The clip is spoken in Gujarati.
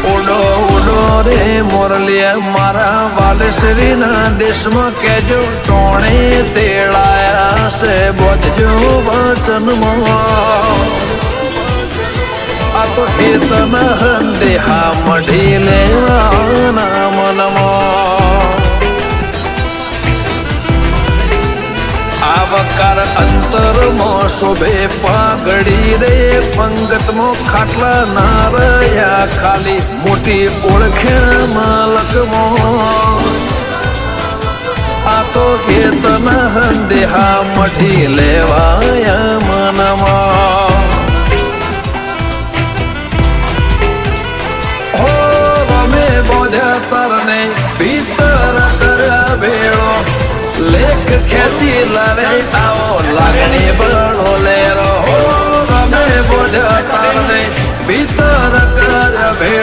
ઉડો ઉડો રે મોરલિયા મારા વાલશ્રીના દેશમાં કેજો ટોણે તેડાયા છે બોધજો વચનમાં આ તો હેતના હંદેહા મઢી લેવાના મનમાં આવકાર અંતરમાં શોભે પાઘડી રે પંગતમાં ખાટલા ના રહ્યા ખાલી મોટી ઓળખેણ માલકમાં આ તો હેતના હંદેહા મઢી લેવાયા મનમાં તરને ભીતર કર્યા ભેળો લેખ ખેંચી લાવે આવો લાગણી બળો લેરો ગમે બોધ્યા તરને ભીતર કર્યા ભેળો